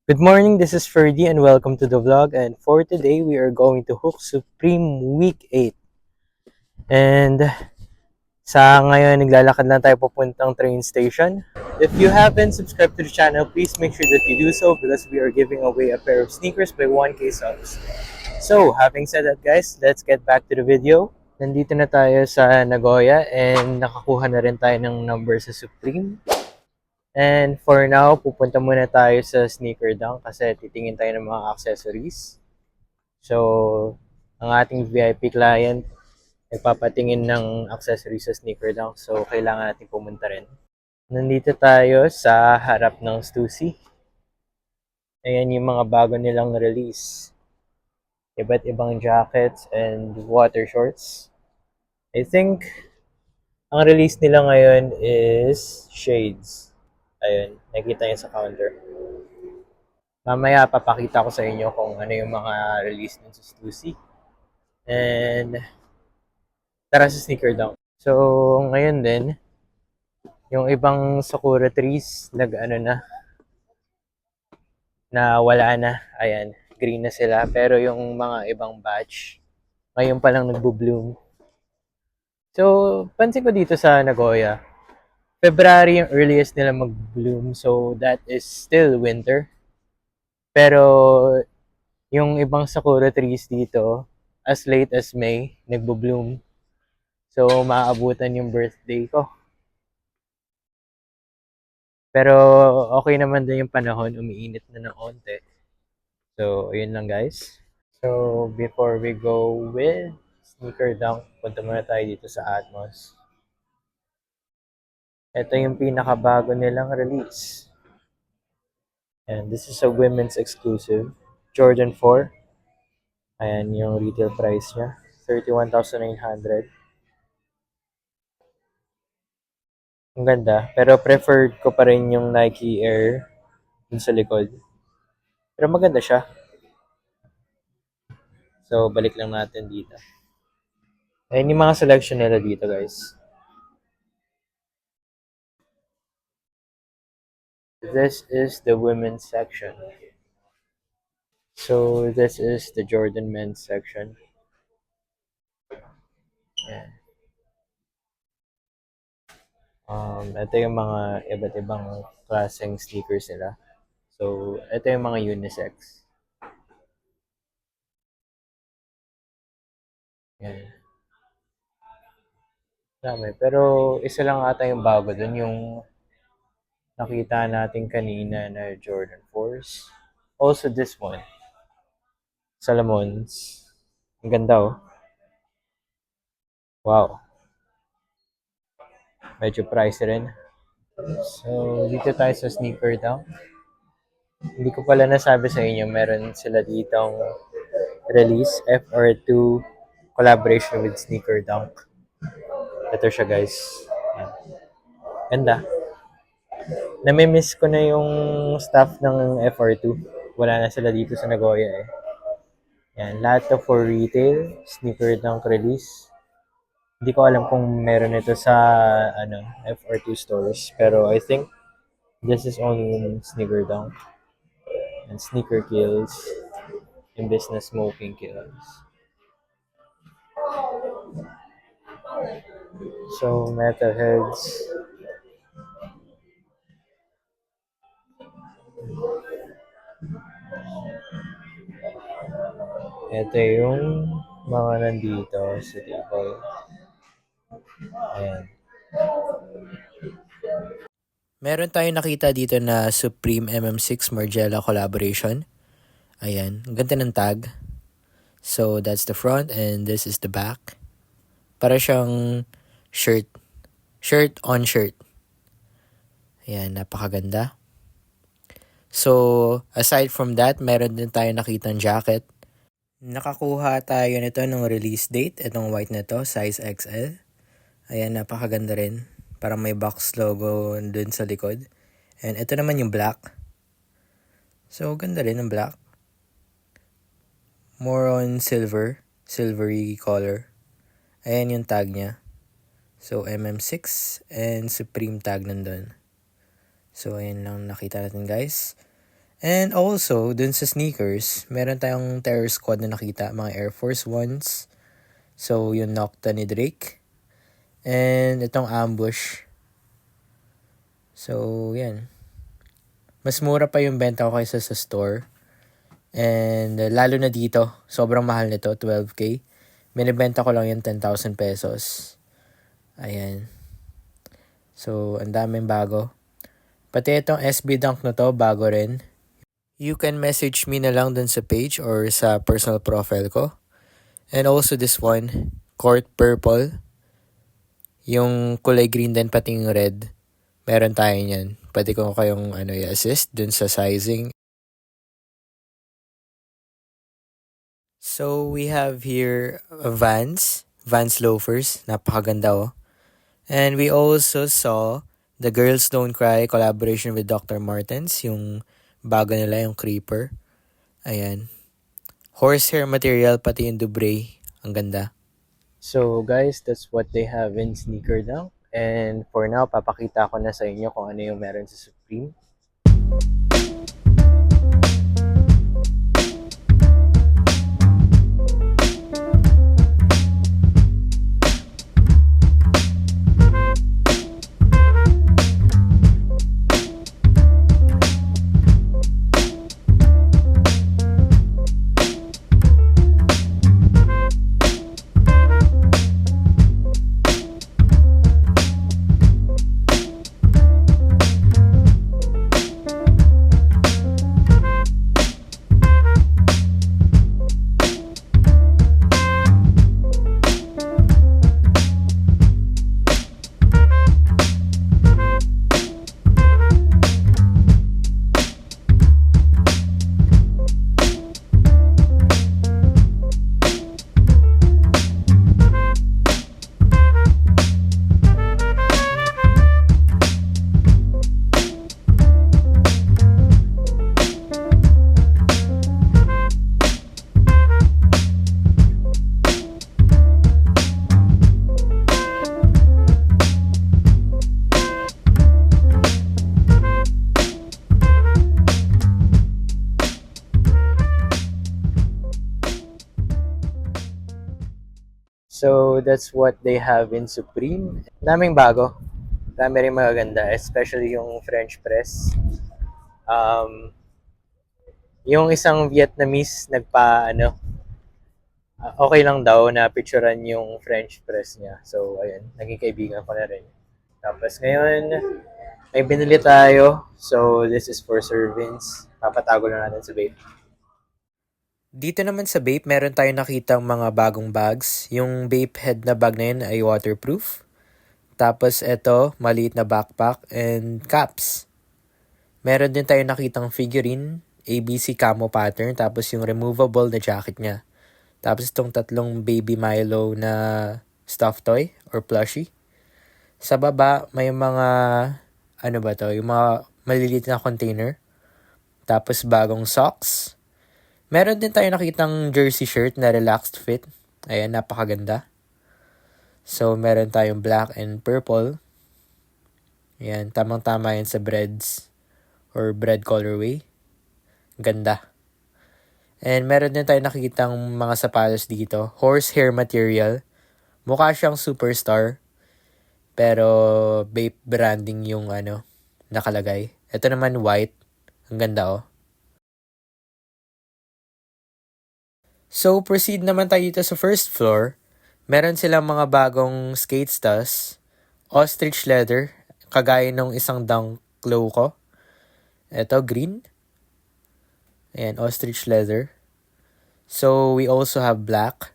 Good morning, this is Ferdy and welcome to the vlog. And for today, we are going to Hook Supreme Week 8. And sa ngayon, naglalakad lang tayo papuntang train station. If you haven't subscribed to the channel, please make sure that you do so because we are giving away a pair of sneakers by 1K subs. So, having said that guys, let's get back to the video. Nandito na tayo sa Nagoya and nakakuha na rin tayo ng number sa Supreme. And for now, pupunta muna tayo sa Sneaker Dunk kasi titingin tayo ng mga accessories. So, ang ating VIP client nagpapatingin ng accessories sa Sneaker Dunk. So, kailangan natin pumunta rin. Nandito tayo sa harap ng Stussy. Ayan yung mga bago nilang release. Iba't ibang jackets and water shorts. I think ang release nila ngayon is shades. Ayun, nakita niyo sa counter. Mamaya papakita ko sa inyo kung ano yung mga release nun sa Stussy. And tara sa Sneaker Dunk. So, ngayon din, yung ibang Sakura trees, na wala na. Ayan, green na sila. Pero yung mga ibang batch, ngayon pa lang nagbo-bloom. So, pansin ko dito sa Nagoya, February yung earliest nila mag-bloom. So, that is still winter. Pero, yung ibang Sakura trees dito, as late as May, nagbo-bloom. So, maaabutan yung birthday ko. Pero, okay naman din yung panahon. Umiinit na ng onte. So, ayun lang guys. So, before we go with Sneaker Dunk, punta muna tayo dito sa Atmos. Ito yung pinakabago nilang release. And this is a women's exclusive. Jordan 4. Ayan yung retail price niya. 31,900. Ang ganda. Pero preferred ko pa rin yung Nike Air dun sa likod. Pero maganda siya. So, balik lang natin dito. Ayan yung mga selection nila dito, guys. This is the women's section. So, this is the Jordan men's section. Ayan. Ito yung mga iba't ibang klaseng sneakers nila. So, ito yung mga unisex. Ayan. Dami. Pero, isa lang ata yung bago dun. Yung nakita natin kanina na Jordan 4s. Also, this one. Salomons. Ang ganda oh. Wow. Medyo pricey rin. So, dito tayo sa Sneaker Dunk. Hindi ko pala nasabi sa inyo, meron sila ditong release, FR2 collaboration with Sneaker Dunk. Ito siya guys. Yan. Ganda. Namimiss ko na yung staff ng FR2. Wala na sila dito sa Nagoya eh. Yan, lahat to for retail, Sneaker Dunk release. Hindi ko alam kung meron ito sa FR2 stores, pero I think this is only in Sneaker Dunk and Sneaker Kills. Yung business smoking kills. So, metalheads. Ito yung mga nandito sa table. Ayan. Meron tayong nakita dito na Supreme MM6 Margiela collaboration. Ayan. Ang ganda ng tag. So, that's the front and this is the back. Para siyang shirt. Shirt on shirt. Ayan. Napakaganda. So, aside from that, meron din tayong nakitang jacket. Nakakuha tayo nito ng release date. Itong white na to, size XL. Ayan, napakaganda rin. Parang may box logo dun sa likod. And ito naman yung black. So, ganda rin ang black. More on silver. Silvery color. Ayan yung tag niya. So, MM6 and Supreme tag nandun. So, ayan lang nakita natin guys. And also, dun sa sneakers, meron tayong Terror Squad na nakita, mga Air Force Ones. So, yung Nocta ni Drake. And itong Ambush. So, yan. Mas mura pa yung benta ko kaysa sa store. And lalo na dito, sobrang mahal nito, 12K. Binibenta ko lang yung 10,000 pesos. Ayan. So, ang daming bago. Pati itong SB Dunk na to, bago rin. You can message me na lang dun sa page or sa personal profile ko. And also this one, Court Purple. Yung kulay green din pati yung red. Meron tayo niyan. Pwede ko kayong i-assist dun sa sizing. So we have here Vans loafers. Napakaganda oh. And we also saw the Girls Don't Cry collaboration with Dr. Martens. Yung bago nila, yung Creeper. Ayan. Horsehair material, pati yung Dubre. Ang ganda. So guys, that's what they have in Sneaker Dunk. And for now, papakita ko na sa inyo kung ano yung meron sa Supreme. So, that's what they have in Supreme. Daming bago. Dami rin magaganda, especially yung French press. Yung isang Vietnamese okay lang daw na picturean yung French press niya. So, ayun, naging kaibigan ko na rin. Tapos ngayon, may binili tayo. So, this is for servings. Papatago lang natin sa vape. Dito naman sa vape, meron tayong nakitang mga bagong bags. Yung vape head na bag na yun ay waterproof. Tapos ito, maliit na backpack and caps. Meron din tayong nakitang figurine, ABC camo pattern, tapos yung removable na jacket niya. Tapos itong tatlong Baby Milo na stuffed toy or plushie. Sa baba, may mga, yung mga maliliit na container. Tapos bagong socks. Meron din tayo nakitang jersey shirt na relaxed fit. Ayan, napakaganda. So, meron tayong black and purple. Ayan, tamang-tama yan sa breads or bread colorway. Ganda. And meron din tayo nakikitang mga sapatos dito. Horsehair material. Mukha siyang Superstar. Pero vape branding yung nakalagay. Ito naman white. Ang ganda oh. So, proceed naman tayo dito sa first floor. Meron silang mga bagong skate studs. Ostrich leather. Kagaya nung isang Dunk Low ko. Ito, green. Ayan, ostrich leather. So, we also have black.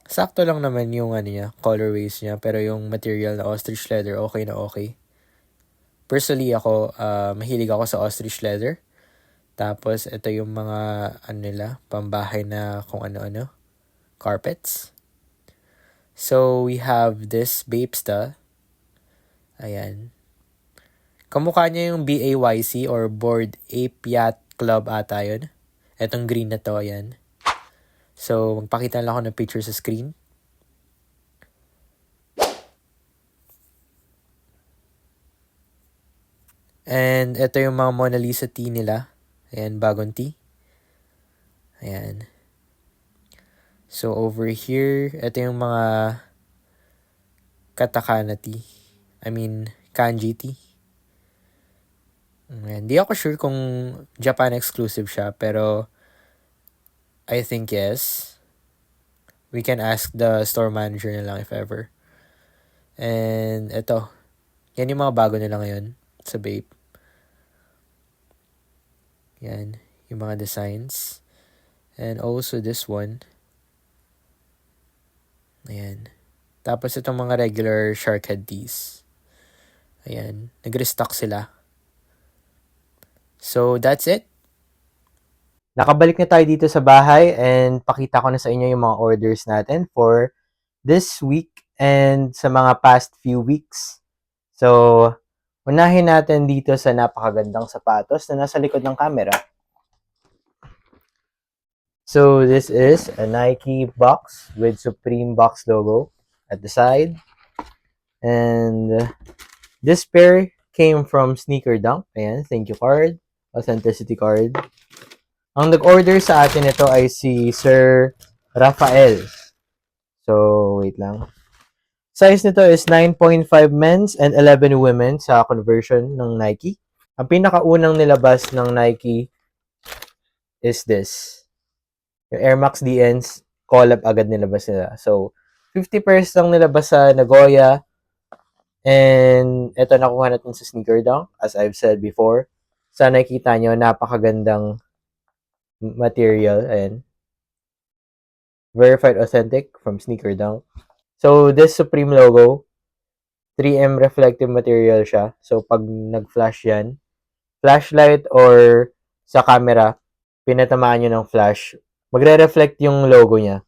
Sakto lang naman yung colorways niya. Pero yung material na ostrich leather, okay na okay. Personally ako, mahilig ako sa ostrich leather. Tapos, ito yung mga, pambahay na kung ano-ano. Carpets. So, we have this Bapesta. Ayan. Kamukha niya yung BAYC or Bored Ape Yacht Club ata yun. Etong green na to, ayan. So, magpakita lang ako ng picture sa screen. And ito yung mga Mona Lisa tea nila. Ayan, bagong tea. Ayan. So, over here, ito yung mga katakana tea. I mean, kanji tea. Ayan. Di ako sure kung Japan exclusive siya, pero I think yes. We can ask the store manager na lang if ever. And ito. Yan yung mga bago nila ngayon sa Bape. Yan. Yung mga designs. And also this one. Ayan. Tapos itong mga regular shark head teas. Ayan. Nag-restock sila. So, that's it. Nakabalik na tayo dito sa bahay and pakita ko na sa inyo yung mga orders natin for this week and sa mga past few weeks. So, unahin natin dito sa napakagandang sapatos na nasa likod ng camera. So, this is a Nike box with Supreme box logo at the side. And this pair came from Sneaker Dunk. Ayan, thank you card, authenticity card. Ang nag-order sa atin ito ay si Sir Rafael. So, wait lang. Size nito is 9.5 men's and 11 women sa conversion ng Nike. Ang pinakaunang nilabas ng Nike is this. Yung Air Max DNs, collab agad nilabas nila. So, 50 pairs lang nilabas sa Nagoya. And ito nakuha natin sa Sneaker Dunk. As I've said before, sana nakita nyo, napakagandang material. Ayan. Verified authentic from Sneaker Dunk. So, this Supreme logo, 3M reflective material siya. So, pag nag-flash yan, flashlight or sa camera, pinatamaan nyo ng flash, magre-reflect yung logo niya.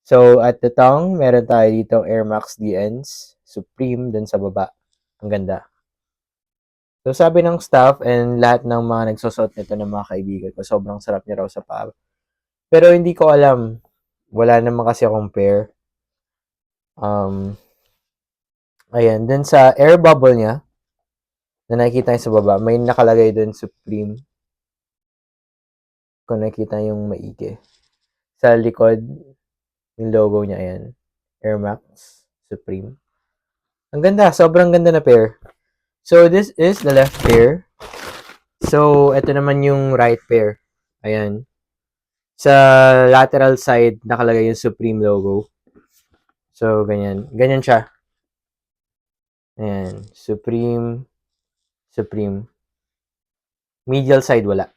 So, at the tongue, meron tayo dito Air Max DNs, Supreme, dun sa baba. Ang ganda. So, sabi ng staff and lahat ng mga nagsusot nito ng mga kaibigan ko, sobrang sarap niya raw sa paa. Pero hindi ko alam. Wala naman kasi akong pair. Ayan. Dun sa air bubble niya, na nakikita niyo sa baba, may nakalagay dun Supreme. Kung nakikita yung maigi. Sa likod, yung logo niya, ayan. Air Max Supreme. Ang ganda. Sobrang ganda na pair. So, this is the left pair. So, ito naman yung right pair. Ayan. Sa lateral side, nakalagay yung Supreme logo. So, ganyan. Ganyan siya. Ayan. Supreme. Supreme. Medial side, wala.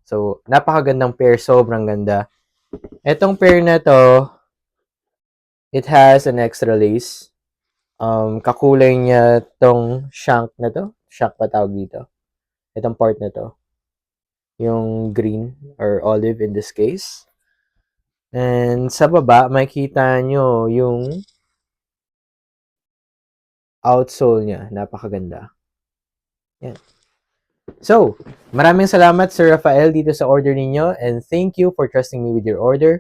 So, napakagandang pair. Sobrang ganda. Etong pair na to, it has an extra lace. Kakulay niya tong shank na to. Shank pa tawag dito. Itong part na to. Yung green or olive in this case. And sa baba, makikita nyo yung outsole niya. Napakaganda. Yan. So, maraming salamat Sir Rafael dito sa order ninyo and thank you for trusting me with your order.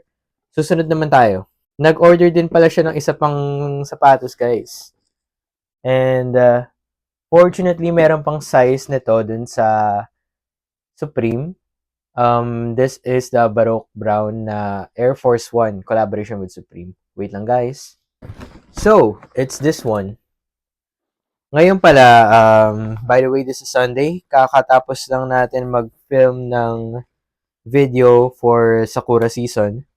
Susunod naman tayo. Nag-order din pala siya ng isa pang sapatos, guys. And fortunately, meron pang size nito dun sa Supreme. This is the Baroque Brown na Air Force One collaboration with Supreme. Wait lang, guys. So, it's this one. Ngayon pala, by the way, this is Sunday. Kakatapos lang natin mag-film ng video for Sakura season.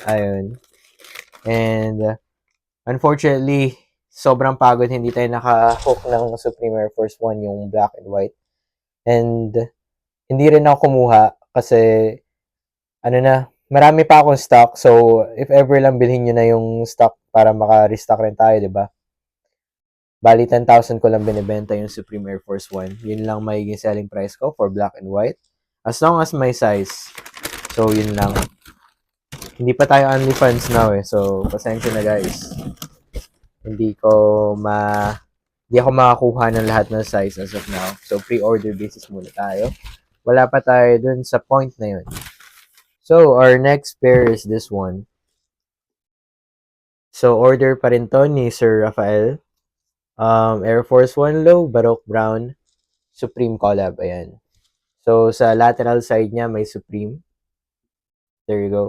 Ayun. And, unfortunately, sobrang pagod. Hindi tayo naka-hook ng Supreme Air Force One, yung black and white. And, hindi rin ako kumuha kasi, marami pa akong stock. So, if ever lang bilhin nyo na yung stock para maka-restock rin tayo, diba? Bali, 10,000 ko lang binibenta yung Supreme Air Force One. Yun lang magiging selling price ko for black and white. As long as my size. So, yun lang. Hindi pa tayo OnlyFans now eh. So, pasensya na guys. Hindi ako makakuha ng lahat ng size as of now. So, pre-order basis muna tayo. Wala pa tayo dun sa point na yun. So, our next pair is this one. So, order pa rin to ni Sir Rafael. Air Force One low, Baroque brown, Supreme collab. Ayan. So, sa lateral side niya, may Supreme. There you go.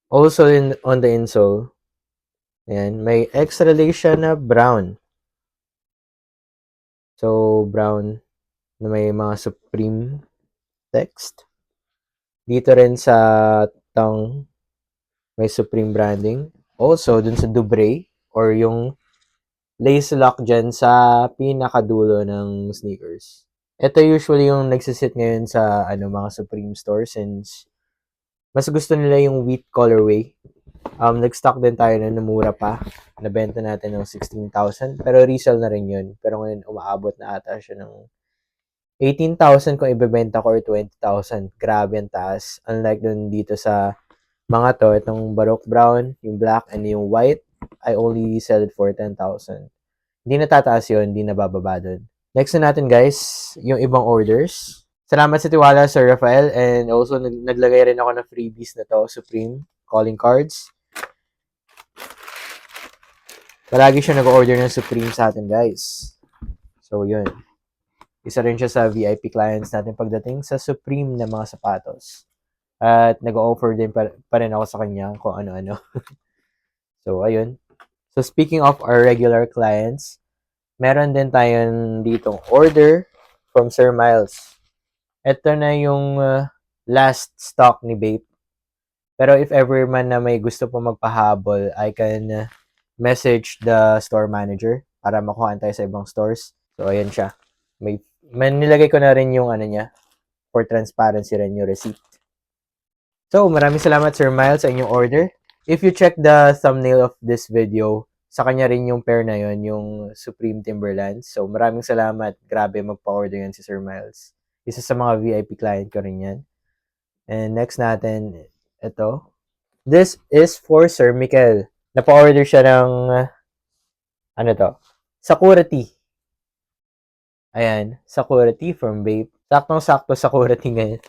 Also, on the insole, ayan, may extra lace siya na brown. So, brown na may mga Supreme text. Dito rin sa tongue, may Supreme branding. Also, dun sa Dubre, or yung lace lock dyan sa pinakadulo ng sneakers. Ito usually yung nagsisit ngayon sa mga Supreme stores, since mas gusto nila yung wheat colorway. Nag-stock din tayo na mura pa. Nabenta natin ng 16,000. Pero resell na rin yun. Pero ngayon umaabot na ata siya ng 18,000 kung ibebenta ko, or 20,000. Grabe ang taas. Unlike dun dito sa mga to, itong Baroque brown, yung black, and yung white, I only sell it for 10,000. Hindi natataas yun, hindi nabababa dun. Next na natin guys, yung ibang orders. Salamat sa tiwala, Sir Rafael. And also, naglagay rin ako ng freebies na to, Supreme calling cards. Palagi siya nag-order ng Supreme sa atin, guys. So, yun. Isa rin siya sa VIP clients natin pagdating sa Supreme na mga sapatos. At nag-offer din pa rin ako sa kanya kung ano-ano. So, ayun. So, speaking of our regular clients, meron din tayong ditong order from Sir Miles. Ito na yung last stock ni Bape. Pero if ever man na may gusto po magpahabol, I can message the store manager para makuhaan tayo sa ibang stores. So, ayan siya. May nilagay ko na rin yung niya for transparency rin yung receipt. So, maraming salamat Sir Miles sa inyong order. If you check the thumbnail of this video, sa kanya rin yung pair na yon, yung Supreme Timberlands. So, maraming salamat. Grabe, magpa-order yan si Sir Miles. Isa sa mga VIP client ko rin yan. And next natin, ito. This is for Sir Mikel. Napa-order siya ng, Sakura tea. Ayan, Sakura tea from Bape. Saktong-sakto Sakura tea ngayon.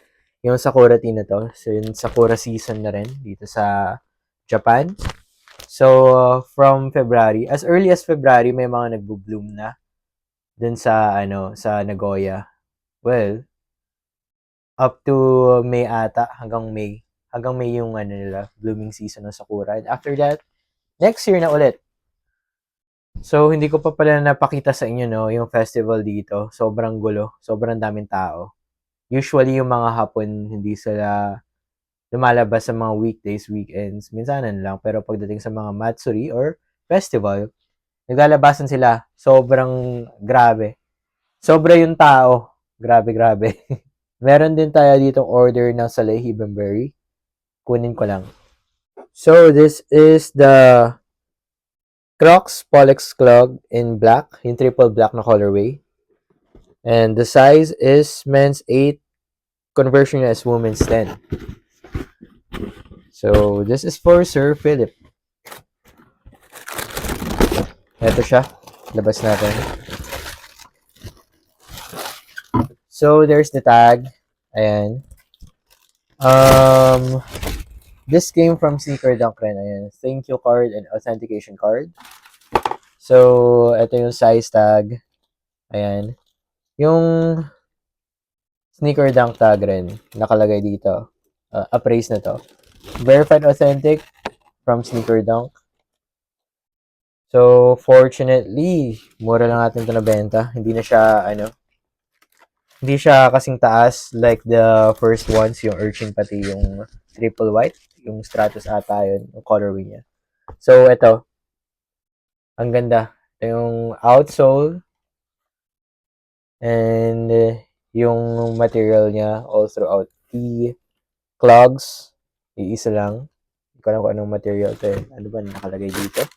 Yung Sakura tea na to. So, yung Sakura season na rin dito sa Japan. So, from February, as early as February, may mga nagbo-bloom na dun sa, sa Nagoya. Well, up to May ata, hanggang May. Hanggang May yung, nila, blooming season ng Sakura. And after that, next year na ulit. So, hindi ko pa pala napakita sa inyo, no, yung festival dito. Sobrang gulo. Sobrang daming tao. Usually, yung mga hapon, hindi sila lumalabas sa mga weekdays, weekends, minsanan lang. Pero pagdating sa mga matsuri or festival, naglalabasan sila. Sobrang grabe. Sobra yung tao. Grabe, grabe. Meron din tayo dito order ng Saleh Hibbenberry. Kunin ko lang. So, this is the Crocs Polex Clog in black. Yung triple black na colorway. And the size is men's 8. Conversion as women's 10. So, this is for Sir Philip. Ito siya. Labas natin. So, there's the tag. Ayan. This came from Sneaker Dunk rin. Ayan. Thank you card and authentication card. So, ito yung size tag. Ayan. Yung Sneaker Dunk tag rin. Nakalagay dito. Appraise na to. Verified authentic from Sneaker Dunk. So, fortunately, mura lang natin ito nabenta. Hindi na siya, hindi siya kasing taas like the first ones, yung Urchin pati yung triple white, yung Stratus ata yun, yung colorway niya. So, ito. Ang ganda. Ito yung outsole. And, yung material niya all throughout the clogs. Iisa lang. Hindi ko alam kung anong material ito eh. Ano ba nakalagay dito?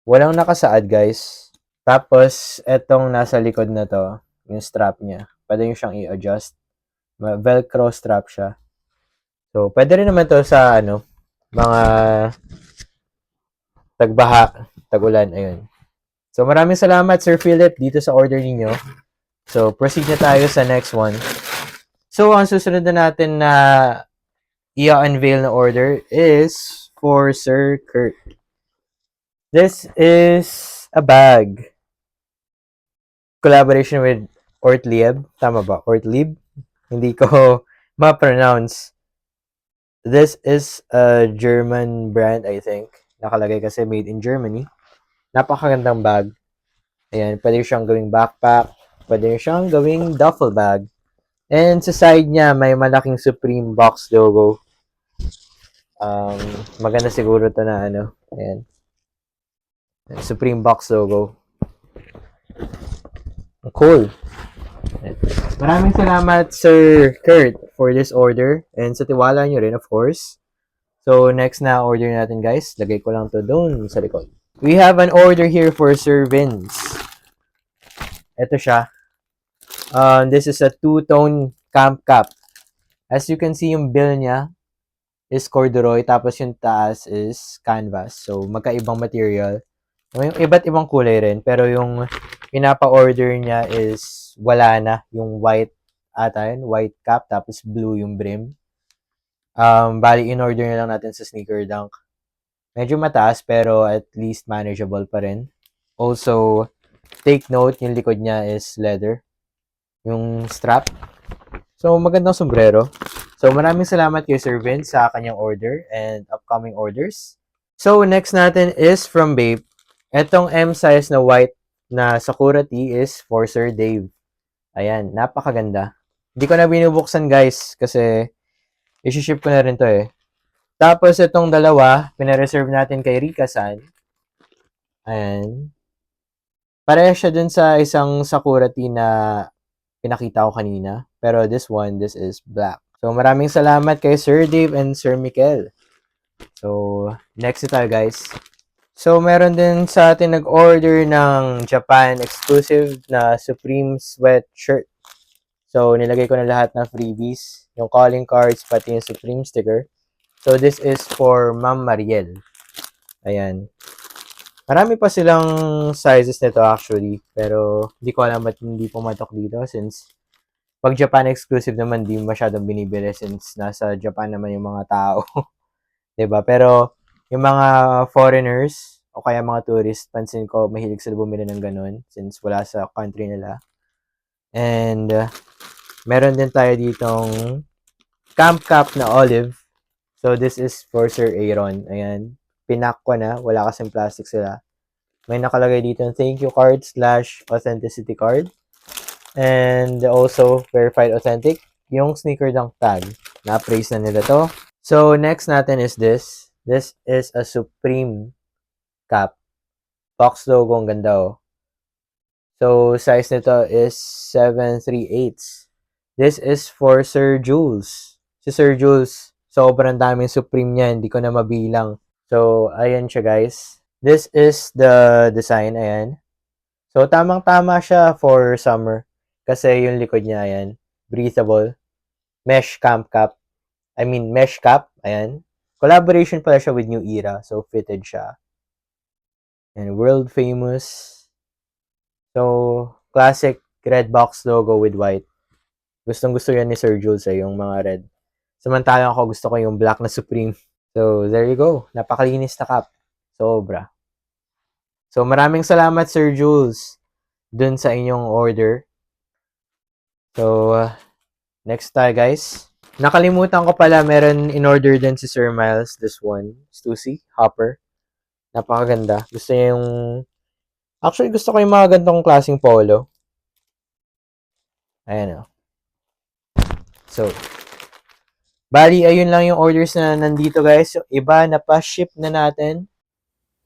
Walang nakasaad, guys. Tapos, etong nasa likod na to, yung strap niya. Pwede nyo siyang i-adjust. Velcro strap siya. So, pwede rin naman to sa, mga tagbaha, tagulan, ayun. So, maraming salamat, Sir Philip, dito sa order ninyo. So, proceed na tayo sa next one. So, ang susunod na natin na i-unveil na order is for Sir Kurt. This is a bag. Collaboration with Ortlieb. Tama ba? Ortlieb? Hindi ko ma-pronounce. This is a German brand, I think. Nakalagay kasi made in Germany. Napakagandang bag. Ayan, pwede siyang gawing backpack. Pwede siyang gawing duffel bag. And sa side niya, may malaking Supreme box logo. Maganda siguro to na ano. Ayan. Supreme box logo. Cool. Maraming salamat, Sir Kurt, for this order. And sa tiwala nyo rin, of course. So, next na order natin, guys. Lagay ko lang to doon sa likod. We have an order here for Sir Vince. Ito siya. This is a two-tone camp cap. As you can see, yung bill niya is corduroy, tapos yung taas is canvas. So, magkaibang material. Yung iba't ibang kulay rin, pero yung pinapa-order niya is wala na. Yung white ata yun, white cap, tapos blue yung brim. Bali, in-order na lang natin sa Sneaker Dunk. Medyo mataas, pero at least manageable pa rin. Also, take note, yung likod niya is leather. Yung strap. So, magandang sombrero. So, maraming salamat kay Sir Vince sa kanyang order and upcoming orders. So, next natin is from Bape. Etong M size na white na Sakura tee is for Sir Dave. Ayan, napakaganda. Hindi ko na binubuksan, guys, kasi isi-ship ko na rin to eh. Tapos, itong dalawa, pinareserve natin kay Rika-san. Ayan. Pareha siya dun sa isang Sakura tee na pinakita ko kanina. Pero this is black. So, maraming salamat kay Sir Dave and Sir Mikel. So, next tayo, guys. So, meron din sa atin nag-order ng Japan exclusive na Supreme sweatshirt. So, nilagay ko na lahat ng freebies. Yung calling cards, pati yung Supreme sticker. So, this is for Ma'am Mariel. Ayan. Marami pa silang sizes nito actually. Pero, hindi ko alam ba't hindi pumatok dito since pag Japan exclusive naman, di masyadong binibili since nasa Japan naman yung mga tao. 'Di ba? Pero, yung mga foreigners o kaya mga tourist, pansin ko, mahilig sila bumili ng ganun since wala sa country nila. And, meron din tayo ditong camp cap na olive. So, this is for Sir Aaron. Ayan. Pinak ko na. Wala kasing plastic sila. May nakalagay dito thank you card / authenticity card. And also, verified authentic. Yung Sneaker Dunk tag. Na-appraise na nila to. So, next natin is this. This is a Supreme cap. Box logo, ang ganda oh. So, size nito is 7/3/8. This is for Sir Jules. Si Sir Jules, sobrang daming Supreme niya, hindi ko na mabilang. So, ayan siya guys. This is the design, ayan. So, tamang-tama siya for summer. Kasi yung likod niya, ayan, breathable. Mesh camp cap. Mesh cap, ayan. Collaboration pala siya with New Era, so fitted siya. And world famous. So, classic red box logo with white. Gustong-gusto yan ni Sir Jules yung mga red. Samantalang ako gusto ko yung black na Supreme. So, there you go. Napakalinis na cap. Sobra. So, maraming salamat Sir Jules dun sa inyong order. So, next tayo guys. Nakalimutan ko pala, meron in-order din si Sir Miles. This one, Stussy, Hopper. Napakaganda. Gusto niya yung... Actually, gusto ko yung mga gantong klaseng polo. Ayan o. So, bali, ayun lang yung orders na nandito guys. Yung iba, napa-ship na natin.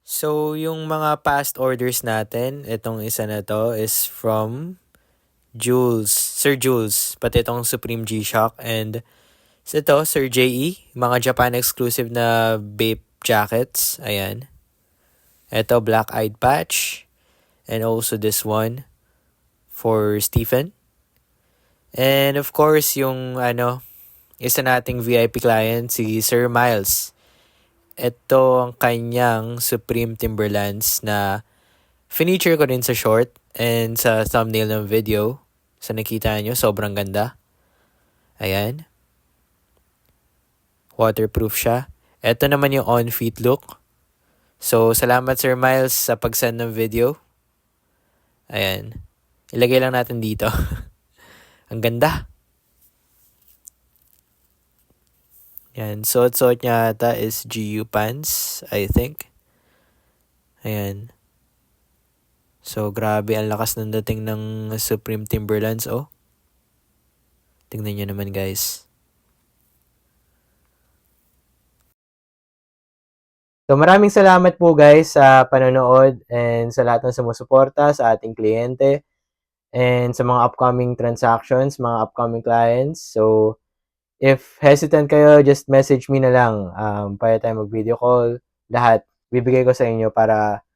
So, yung mga past orders natin, itong isa na to is from Jules, Sir Jules, pati itong Supreme G-Shock, and ito, Sir J.E., mga Japan exclusive na Bape jackets, ayan. Ito, Black Eyed Patch, and also this one for Stephen. And of course, yung isa nating VIP client, si Sir Miles. Ito ang kanyang Supreme Timberlands na feature ko rin sa short and sa thumbnail ng video. So nakita nyo, sobrang ganda. Ayan. Waterproof siya. Ito naman yung on-feet look. So, salamat Sir Miles sa pag-send ng video. Ayan. Ilagay lang natin dito. Ang ganda. Ayan. Suot-suot niya ata is GU pants, I think. Ayan. So, grabe. Ang lakas ng dating ng Supreme Timberlands, oh. Tingnan nyo naman, guys. So maraming salamat po guys sa panonood and sa lahat ng sumusuporta sa ating kliyente and sa mga upcoming transactions, mga upcoming clients. So if hesitant kayo, just message me na lang. Pwede tayo mag-video call. Lahat bibigay ko sa inyo para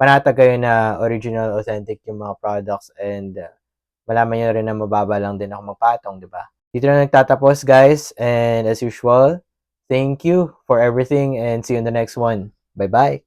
panatag kayo na original, authentic yung mga products and malaman nyo rin na mababa lang din ako magpatong, di ba? Dito na nagtatapos guys and as usual, thank you for everything and see you in the next one. Bye-bye.